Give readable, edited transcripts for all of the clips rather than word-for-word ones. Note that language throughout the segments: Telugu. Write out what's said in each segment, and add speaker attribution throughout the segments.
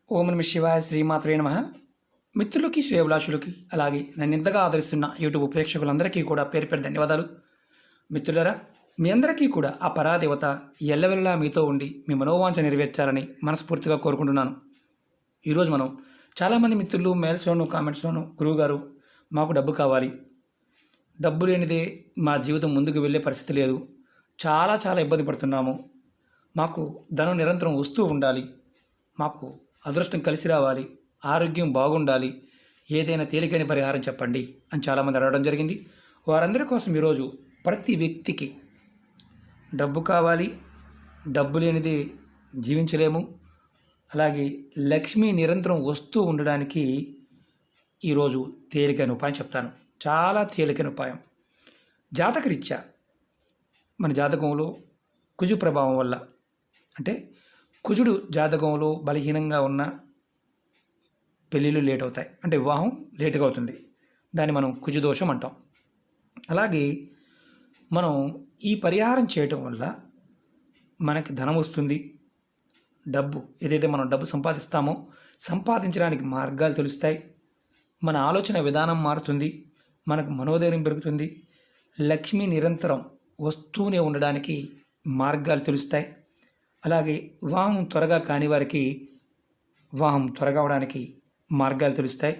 Speaker 1: ఓం నమ శివాయ శ్రీమాత్రే నమ. మిత్రులకి శ్రేయభిలాషులకి అలాగే నన్ను ఇంతగా ఆదరిస్తున్న యూట్యూబ్ ప్రేక్షకులందరికీ కూడా పేరు పేరు ధన్యవాదాలు. మిత్రులరా, మీ అందరికీ కూడా ఆ పరాదేవత ఎల్లవెల్లా మీతో ఉండి మీ మనోవాంఛ నెరవేర్చాలని మనస్ఫూర్తిగా కోరుకుంటున్నాను. ఈరోజు మనం చాలామంది మిత్రులు మెయిల్స్లోను కామెంట్స్లోను గురువుగారు మాకు డబ్బు కావాలి, డబ్బు లేనిదే మా జీవితం ముందుకు వెళ్ళే పరిస్థితి లేదు, చాలా ఇబ్బంది పడుతున్నాము, మాకు ధనం నిరంతరం వస్తూ ఉండాలి, మాకు అదృష్టం కలిసి రావాలి, ఆరోగ్యం బాగుండాలి, ఏదైనా తేలికైన పరిహారం చెప్పండి అని చాలామంది అడగడం జరిగింది. వారందరి కోసం ఈరోజు ప్రతి వ్యక్తికి డబ్బు కావాలి, డబ్బు లేనిదే జీవించలేము, అలాగే లక్ష్మి నిరంతరం వస్తూ ఉండడానికి ఈరోజు తేలికైన ఉపాయం చెప్తాను. చాలా తేలికైన ఉపాయం. జాతకరీత్యా మన జాతకంలో కుజు ప్రభావం వల్ల, అంటే కుజుడు జాతకంలో బలహీనంగా ఉన్న పెళ్ళిళ్ళు లేట్ అవుతాయి, అంటే వివాహం లేటుగా అవుతుంది. దాన్ని మనం కుజు దోషం అంటాం. అలాగే మనం ఈ పరిహారం చేయటం వల్ల మనకి ధనం వస్తుంది. డబ్బు ఏదైతే మనం డబ్బు సంపాదిస్తామో సంపాదించడానికి మార్గాలు తెలుస్తాయి. మన ఆలోచన విధానం మారుతుంది, మనకు మనోధైర్యం పెరుగుతుంది, లక్ష్మి నిరంతరం వస్తూనే ఉండడానికి మార్గాలు తెలుస్తాయి. అలాగే వివాహం త్వరగా కాని వారికి వివాహం త్వరగా అవడానికి మార్గాలు తెలుస్తాయి.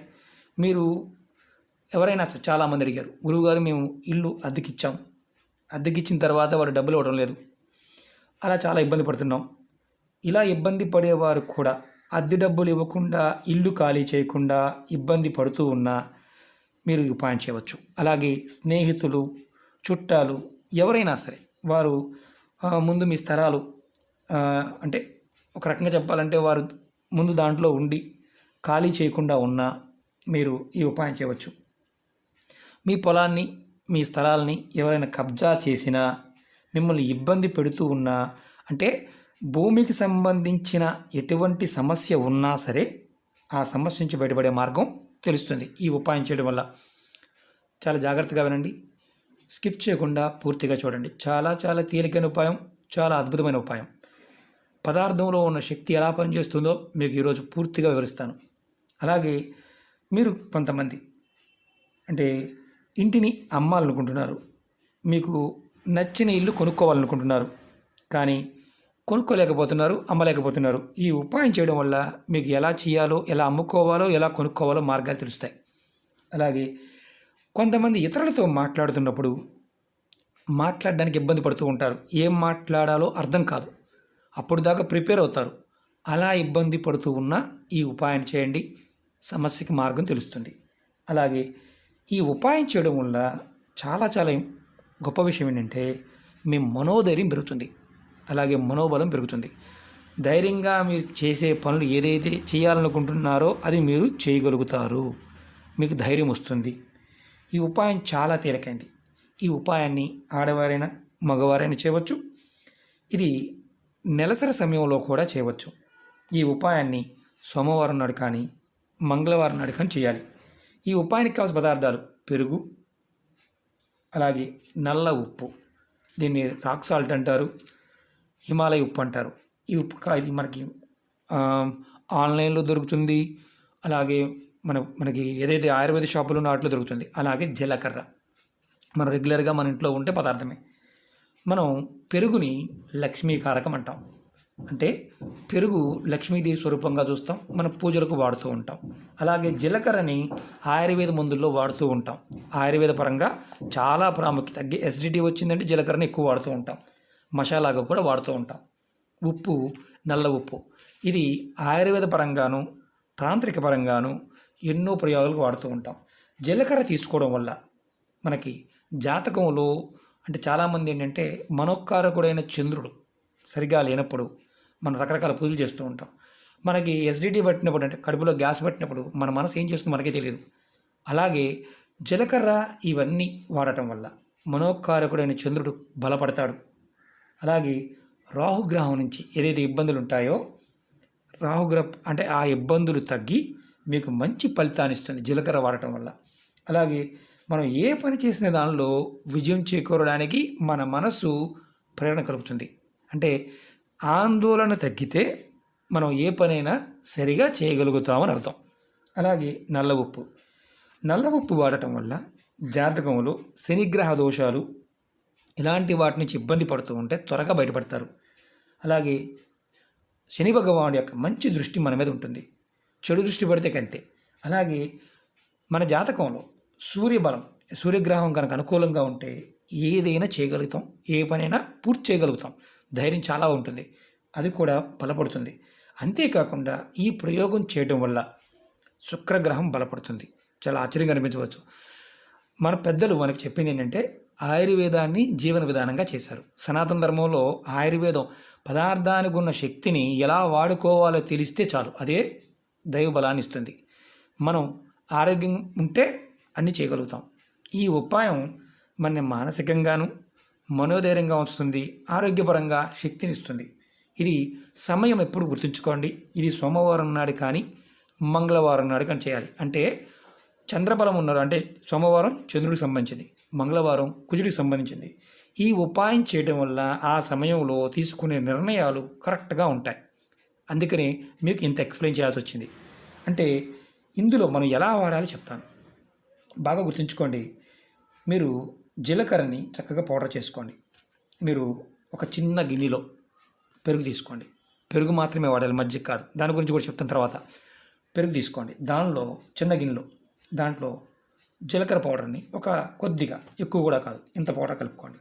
Speaker 1: మీరు ఎవరైనా చాలామంది అడిగారు, గురువుగారు మేము ఇల్లు అద్దెకిచ్చాం, అద్దెకిచ్చిన తర్వాత వారు డబ్బులు ఇవ్వడం లేదు, అలా చాలా ఇబ్బంది పడుతున్నాం. ఇలా ఇబ్బంది పడేవారు కూడా అద్దె డబ్బులు ఇవ్వకుండా, ఇల్లు ఖాళీ చేయకుండా ఇబ్బంది పడుతూ ఉన్నా మీరు ఉపాయం చేయవచ్చు. అలాగే స్నేహితులు, చుట్టాలు ఎవరైనా సరే వారు ముందు మీ స్థలాలు, అంటే ఒక రకంగా చెప్పాలంటే వారు ముందు దాంట్లో ఉండి ఖాళీ చేయకుండా ఉన్నా మీరు ఈ ఉపాయం చేయవచ్చు. మీ పొలాన్ని, మీ స్థలాల్ని ఎవరైనా కబ్జా చేసినా, మిమ్మల్ని ఇబ్బంది పెడుతూ ఉన్నా, అంటే భూమికి సంబంధించిన ఎటువంటి సమస్య ఉన్నా సరే ఆ సమస్య నుంచి బయటపడే మార్గం తెలుస్తుంది ఈ ఉపాయం చేయడం వల్ల. చాలా జాగ్రత్తగా వినండి, స్కిప్ చేయకుండా పూర్తిగా చూడండి. చాలా తేలికైన ఉపాయం, చాలా అద్భుతమైన ఉపాయం. పదార్థంలో ఉన్న శక్తి ఎలా పనిచేస్తుందో మీకు ఈరోజు పూర్తిగా వివరిస్తాను. అలాగే మీరు కొంతమంది అంటే ఇంటిని అమ్మాలనుకుంటున్నారు, మీకు నచ్చిన ఇల్లు కొనుక్కోవాలనుకుంటున్నారు, కానీ కొనుక్కోలేకపోతున్నారు, అమ్మలేకపోతున్నారు. ఈ ఉపాయం చేయడం వల్ల మీకు ఎలా చేయాలో, ఎలా అమ్ముకోవాలో, ఎలా కొనుక్కోవాలో మార్గాలు తెలుస్తాయి. అలాగే కొంతమంది ఇతరులతో మాట్లాడుతున్నప్పుడు మాట్లాడడానికి ఇబ్బంది పడుతూ ఉంటారు, ఏం మాట్లాడాలో అర్థం కాదు, అప్పుడు దాకా ప్రిపేర్ అవుతారు. అలా ఇబ్బంది పడుతూ ఉన్నా ఈ ఉపాయం చేయండి, సమస్యకి మార్గం తెలుస్తుంది. అలాగే ఈ ఉపాయం చేయడం వల్ల చాలా గొప్ప విషయం ఏంటంటే మీ మనోధైర్యం పెరుగుతుంది, అలాగే మనోబలం పెరుగుతుంది. ధైర్యంగా మీరు చేసే పనులు ఏదైతే చేయాలనుకుంటున్నారో అది మీరు చేయగలుగుతారు, మీకు ధైర్యం వస్తుంది. ఈ ఉపాయం చాలా తేలికైంది. ఈ ఉపాయాన్ని ఆడవారైనా మగవారైనా చేయవచ్చు. ఇది నెలసరి సమయంలో కూడా చేయవచ్చు. ఈ ఉపాయాన్ని సోమవారం నాడు కానీ మంగళవారం నాడు కానీ చేయాలి. ఈ ఉపాయానికి కావాల్సిన పదార్థాలు పెరుగు, అలాగే నల్ల ఉప్పు, దీన్ని రాక్ సాల్ట్ అంటారు, హిమాలయ ఉప్పు అంటారు. ఈ ఉప్పు ఇది మనకి ఆన్లైన్లో దొరుకుతుంది, అలాగే మనకి ఏదైతే ఆయుర్వేద షాపులు ఉన్న వాటిలో దొరుకుతుంది. అలాగే జీలకర్ర మనం రెగ్యులర్గా మన ఇంట్లో ఉండే పదార్థమే. మనం పెరుగుని లక్ష్మీకారకం అంటాం, అంటే పెరుగు లక్ష్మీదేవి స్వరూపంగా చూస్తాం, మనం పూజలకు వాడుతూ ఉంటాం. అలాగే జీలకర్రని ఆయుర్వేద మందుల్లో వాడుతూ ఉంటాం. ఆయుర్వేద పరంగా చాలా ప్రాముఖ్యత, ఎసిడిటీ వచ్చిందంటే జీలకర్రని ఎక్కువ వాడుతూ ఉంటాం, మసాలాగా కూడా వాడుతూ ఉంటాం. ఉప్పు, నల్ల ఉప్పు, ఇది ఆయుర్వేద పరంగాను తాంత్రిక పరంగాను ఎన్నో ప్రయోగాలకు వాడుతూ ఉంటాం. జీలకర్ర తీసుకోవడం వల్ల మనకి జాతకంలో, అంటే చాలామంది ఏంటంటే మనోకారకుడైన చంద్రుడు సరిగా లేనప్పుడు మనం రకరకాల పూజలు చేస్తూ ఉంటాం. మనకి ఎసిడిటీ పట్టినప్పుడు, అంటే కడుపులో గ్యాస్ పట్టినప్పుడు మన మనసు ఏం చేస్తుందో మనకే తెలియదు. అలాగే జీలకర్ర ఇవన్నీ వాడటం వల్ల మనోకారకుడైన చంద్రుడు బలపడతాడు. అలాగే రాహుగ్రహం నుంచి ఏదైతే ఇబ్బందులు ఉంటాయో, రాహుగ్రహం అంటే ఆ ఇబ్బందులు తగ్గి మీకు మంచి ఫలితాన్ని ఇస్తుంది జీలకర్ర వాడటం వల్ల. అలాగే మనం ఏ పని చేసిన దానిలో విజయం చేకూరడానికి మన మనసు ప్రేరణ కలుగుతుంది. అంటే ఆందోళన తగ్గితే మనం ఏ పనైనా సరిగా చేయగలుగుతామని అర్థం. అలాగే నల్ల ఉప్పు. నల్ల ఉప్పు వాడటం వల్ల జాతకంలో శనిగ్రహ దోషాలు ఇలాంటి వాటి నుంచి ఇబ్బంది పడుతూ ఉంటే త్వరగా బయటపడతారు. అలాగే శని భగవానుడి యొక్క మంచి దృష్టి మన మీద ఉంటుంది, చెడు దృష్టి పడితే కంతే. అలాగే మన జాతకంలో సూర్యబలం, సూర్యగ్రహం కనుక అనుకూలంగా ఉంటే ఏదైనా చేయగలుగుతాం, ఏ పనైనా పూర్తి చేయగలుగుతాం, ధైర్యం చాలా ఉంటుంది, అది కూడా బలపడుతుంది. అంతేకాకుండా ఈ ప్రయోగం చేయడం వల్ల శుక్రగ్రహం బలపడుతుంది. చాలా ఆశ్చర్యంగా అనిపించవచ్చు. మన పెద్దలు మనకు చెప్పింది ఏంటంటే ఆయుర్వేదాన్ని జీవన విధానంగా చేశారు. సనాతన ధర్మంలో ఆయుర్వేదం పదార్థానికి ఉన్న శక్తిని ఎలా వాడుకోవాలో తెలిస్తే చాలు, అదే దైవ బలాన్ని ఇస్తుంది. మనం ఆరోగ్యం ఉంటే అన్నీ చేయగలుగుతాం. ఈ ఉపాయం మన మానసికంగాను మనోధైర్యంగా ఉంచుతుంది, ఆరోగ్యపరంగా శక్తిని ఇస్తుంది. ఇది సమయం ఎప్పుడు గుర్తుంచుకోండి. ఇది సోమవారం నాడు కానీ మంగళవారం నాడు కానీ చేయాలి. అంటే చంద్రబలం ఉన్నారు, అంటే సోమవారం చంద్రుడికి సంబంధించింది, మంగళవారం కుజుడికి సంబంధించింది. ఈ ఉపాయం చేయడం వల్ల ఆ సమయంలో తీసుకునే నిర్ణయాలు కరెక్ట్గా ఉంటాయి. అందుకని మీకు ఇంత ఎక్స్ప్లెయిన్ చేయాల్సి వచ్చింది. అంటే ఇందులో మనం ఎలా వాడాలి చెప్తాను, బాగా గుర్తుంచుకోండి. మీరు జీలకర్రని చక్కగా పౌడర్ చేసుకోండి. మీరు ఒక చిన్న గిన్నెలో పెరుగు తీసుకోండి. పెరుగు మాత్రమే వాడాలి, మజ్జిగ కాదు. దాని గురించి కూడా చెప్తాను తర్వాత. పెరుగు తీసుకోండి, దానిలో చిన్న గిన్నెలో దాంట్లో జీలకర్ర పౌడర్ని ఒక కొద్దిగా, ఎక్కువ కూడా కాదు, ఇంత పౌడర్ కలుపుకోండి.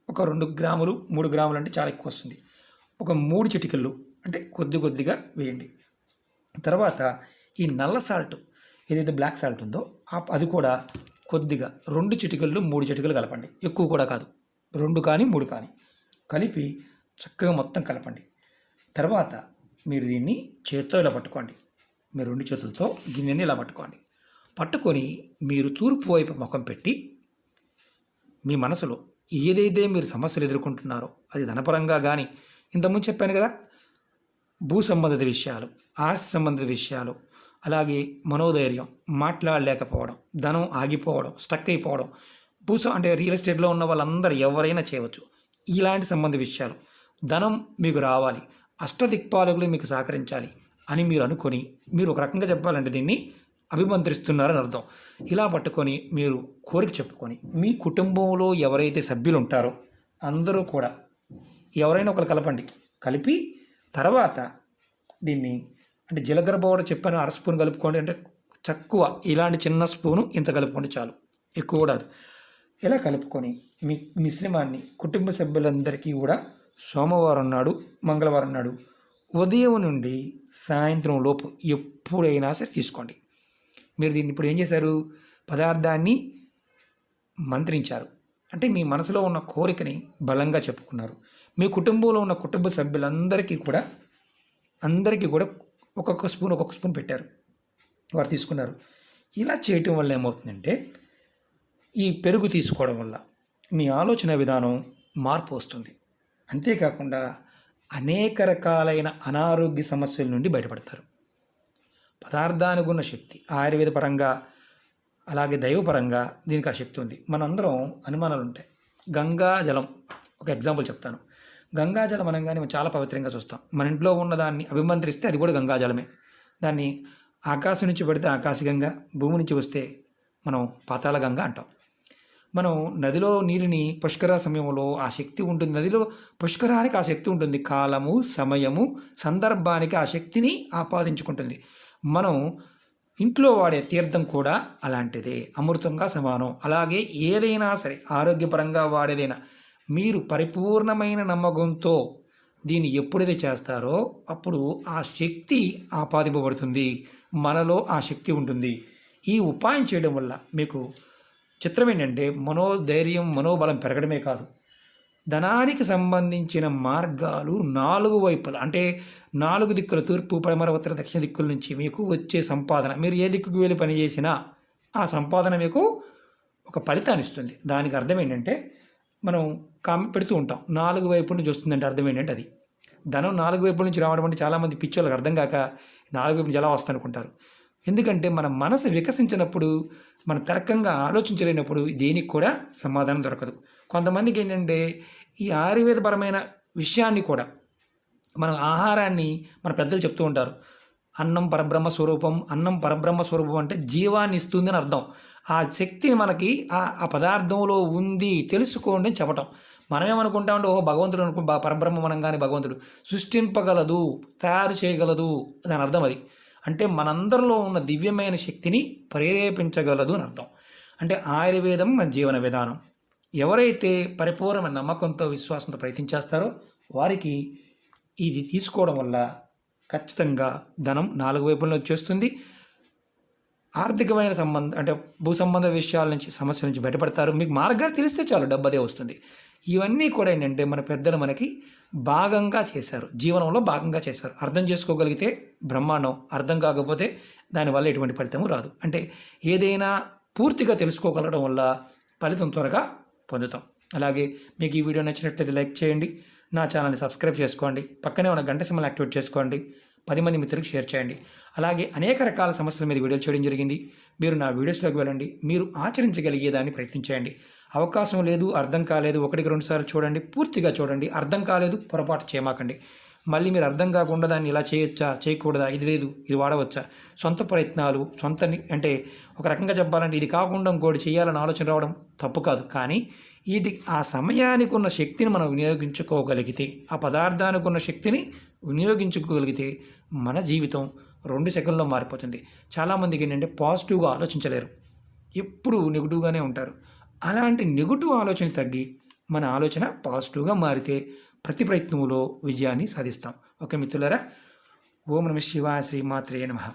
Speaker 1: ఒక 2 గ్రాములు 3 గ్రాములు అంటే చాలా ఎక్కువ వస్తుంది. ఒక 3 చిటికెళ్ళు అంటే కొద్దిగా వేయండి. తర్వాత ఈ నల్ల సాల్ట్ ఏదైతే బ్లాక్ సాల్ట్ ఉందో అది కూడా కొద్దిగా 2 చిటికెళ్ళు 3 చిటికెళ్ళు కలపండి, ఎక్కువ కూడా కాదు, 2 కానీ 3 కానీ కలిపి చక్కగా మొత్తం కలపండి. తర్వాత మీరు దీన్ని చేత్తో ఇలా పట్టుకోండి. మీరు 2 చేతులతో గిన్నెని ఇలా పట్టుకోండి. పట్టుకొని మీరు తూర్పు వైపు ముఖం పెట్టి మీ మనసులో ఏదైతే మీరు సమస్యలు ఎదుర్కొంటున్నారో, అది ధనపరంగా కానీ, ఇంతకుముందు చెప్పాను కదా, భూ సంబంధిత విషయాలు, ఆస్తి సంబంధిత విషయాలు, అలాగే మనోధైర్యం, మాట్లాడలేకపోవడం, ధనం ఆగిపోవడం, స్టక్ అయిపోవడం, అంటే రియల్ ఎస్టేట్లో ఉన్న వాళ్ళందరూ ఎవరైనా చేయవచ్చు. ఇలాంటి సంబంధ విషయాలు, ధనం మీకు రావాలి, అష్టదిక్పాలకులు మీకు సహకరించాలి అని మీరు అనుకొని, మీరు ఒక రకంగా చెప్పాలంటే దీన్ని అభిమంత్రిస్తున్నారని అర్థం. ఇలా పట్టుకొని మీరు కోరిక చెప్పుకొని మీ కుటుంబంలో ఎవరైతే సభ్యులు ఉంటారో అందరూ కూడా ఎవరైనా ఒకరు కలపండి. కలిపి తర్వాత దీన్ని, అంటే జీలకర్ర పౌడర్ చెప్పాను, 1/2 స్పూన్ కలుపుకోండి. అంటే తక్కువ, ఇలాంటి చిన్న స్పూను ఇంత కలుపుకోండి చాలు, ఎక్కువ కూడా. ఇలా కలుపుకొని మీ మిశ్రమాన్ని కుటుంబ సభ్యులందరికీ కూడా సోమవారం నాడు మంగళవారం నాడు ఉదయం నుండి సాయంత్రం లోపు ఎప్పుడైనా సరే తీసుకోండి. మీరు దీన్ని ఇప్పుడు ఏం చేశారు, పదార్థాన్ని మంత్రించారు, అంటే మీ మనసులో ఉన్న కోరికని బలంగా చెప్పుకున్నారు. మీ కుటుంబంలో ఉన్న కుటుంబ సభ్యులందరికీ కూడా ఒక్కొక్క స్పూన్ పెట్టారు, వారు తీసుకున్నారు. ఇలా చేయటం వల్ల ఏమవుతుందంటే ఈ పెరుగు తీసుకోవడం వల్ల మీ ఆలోచన విధానం మార్పు వస్తుంది. అంతేకాకుండా అనేక రకాలైన అనారోగ్య సమస్యల నుండి బయటపడతారు. పదార్థానికి ఉన్న శక్తి ఆయుర్వేద పరంగా అలాగే దైవపరంగా దీనికి ఆ శక్తి ఉంది. మనందరం అనుమానాలు ఉంటాయి. గంగాజలం ఒక ఎగ్జాంపుల్ చెప్తాను. గంగాజలం అనగానే మనం చాలా పవిత్రంగా చూస్తాం. మన ఇంట్లో ఉన్నదాన్ని అభిమంత్రిస్తే అది కూడా గంగాజలమే. దాన్ని ఆకాశం నుంచి పెడితే ఆకాశగంగా, భూమి నుంచి వస్తే మనం పాతాళ గంగా అంటాం. మనం నదిలో నీటిని పుష్కర సమయంలో ఆ శక్తి ఉంటుంది, నదిలో పుష్కరానికి ఆ శక్తి ఉంటుంది, కాలము సమయము సందర్భానికి ఆ శక్తిని ఆపాదించుకుంటుంది. మనం ఇంట్లో వాడే తీర్థం కూడా అలాంటిదే, అమృతంగా సమానం. అలాగే ఏదైనా సరే ఆరోగ్యపరంగా వాడేదైనా మీరు పరిపూర్ణమైన నమ్మకంతో దీన్ని ఎప్పుడైతే చేస్తారో అప్పుడు ఆ శక్తి ఆపాదింపబడుతుంది, మనలో ఆ శక్తి ఉంటుంది. ఈ ఉపాయం చేయడం వల్ల మీకు చిత్రం ఏంటంటే మనోధైర్యం, మనోబలం పెరగడమే కాదు, ధనానికి సంబంధించిన మార్గాలు 4 వైపులా, అంటే 4 దిక్కుల, తూర్పు పడమర ఉత్తర దక్షిణ దిక్కుల నుంచి మీకు వచ్చే సంపాదన, మీరు ఏ దిక్కుకు వెళ్ళి పని చేసినా ఆ సంపాదన మీకు ఒక ఫలితాన్ని ఇస్తుంది. దానికి అర్థం ఏంటంటే మనం పెడుతూ ఉంటాం, 4 వైపుల నుంచి వస్తుందంటే అర్థం ఏంటంటే అది ధనం 4 వైపుల నుంచి రావడం. అంటే చాలామంది పిచ్చోళ్ళకి అర్థం కాక 4 వైపు నుంచి ఎలా వస్తాయనుకుంటారు. ఎందుకంటే మన మనసు వికసించినప్పుడు, మన తర్కంగా ఆలోచించలేనప్పుడు దేనికి కూడా సమాధానం దొరకదు. కొంతమందికి ఏంటంటే ఈ ఆయుర్వేదపరమైన విషయాన్ని కూడా మనం ఆహారాన్ని మన పెద్దలు చెప్తూ ఉంటారు. అన్నం పరబ్రహ్మ స్వరూపం, అన్నం పరబ్రహ్మ స్వరూపం అంటే జీవాన్ని ఇస్తుంది అని అర్థం. ఆ శక్తిని మనకి ఆ పదార్థంలో ఉంది తెలుసుకోండి అని చెప్పటం. మనమేమనుకుంటామంటే ఓహో భగవంతుడు పరబ్రహ్మ మనంగానే భగవంతుడు సృష్టింపగలదు, తయారు చేయగలదు, దాని అర్థం అది. అంటే మనందరిలో ఉన్న దివ్యమైన శక్తిని ప్రేరేపించగలదు అని అర్థం. అంటే ఆయుర్వేదం మన జీవన విధానం. ఎవరైతే పరిపూర్ణమైన నమ్మకంతో విశ్వాసంతో ప్రయత్నించేస్తారో వారికి ఇది తీసుకోవడం వల్ల ఖచ్చితంగా ధనం 4 వైపుల నుంచి వచ్చేస్తుంది. ఆర్థికమైన అంటే భూ సంబంధ విషయాల నుంచి సమస్యల నుంచి బయటపడతారు. మీకు మార్గాలు తెలిస్తే చాలు డబ్బు అదే వస్తుంది. ఇవన్నీ కూడా ఏంటంటే మన పెద్దలు మనకి భాగంగా చేశారు, జీవనంలో భాగంగా చేశారు. అర్థం చేసుకోగలిగితే బ్రహ్మాండం, అర్థం కాకపోతే దానివల్ల ఎటువంటి ఫలితము రాదు. అంటే ఏదైనా పూర్తిగా తెలుసుకోగలగడం వల్ల ఫలితం త్వరగా పొందుతాం. అలాగే మీకు ఈ వీడియో నచ్చినట్లయితే లైక్ చేయండి, నా ఛానల్ని సబ్స్క్రైబ్ చేసుకోండి, పక్కనే ఉన్న గంట సింబల్ యాక్టివేట్ చేసుకోండి, 10 మంది మిత్రులకు షేర్ చేయండి. అలాగే అనేక రకాల సమస్యల మీద వీడియోలు చేయడం జరిగింది. మీరు నా వీడియోస్లోకి వెళ్ళండి, మీరు ఆచరించగలిగేదాన్ని ప్రయత్నించండి. అవకాశం లేదు, అర్థం కాలేదు, 1-2 సార్లు చూడండి, పూర్తిగా చూడండి. అర్థం కాలేదు పొరపాటు చేయమాకండి. మళ్ళీ మీరు అర్థం కాకుండా దాన్ని ఇలా చేయొచ్చా, చేయకూడదా, ఇది లేదు, ఇది వాడవచ్చా, సొంత ప్రయత్నాలు, అంటే ఒక రకంగా చెప్పాలంటే ఇది కాకుండా ఇంకోటి చేయాలని ఆలోచన రావడం తప్పు కాదు. కానీ ఆ సమయానికి ఉన్న శక్తిని మనం వినియోగించుకోగలిగితే, ఆ పదార్థానికి ఉన్న శక్తిని వినియోగించుకోగలిగితే మన జీవితం 2 సెకండ్లో మారిపోతుంది. చాలామందికి ఏంటంటే పాజిటివ్గా ఆలోచించలేరు, ఎప్పుడు నెగిటివ్గానే ఉంటారు. అలాంటి నెగిటివ్ ఆలోచన తగ్గి మన ఆలోచన పాజిటివ్గా మారితే ప్రతి ప్రయత్నంలో విజయాన్ని సాధిస్తాం. ఓకే మిత్రులారా, ఓం నమః శివాయ, శ్రీమాత్రే నమః.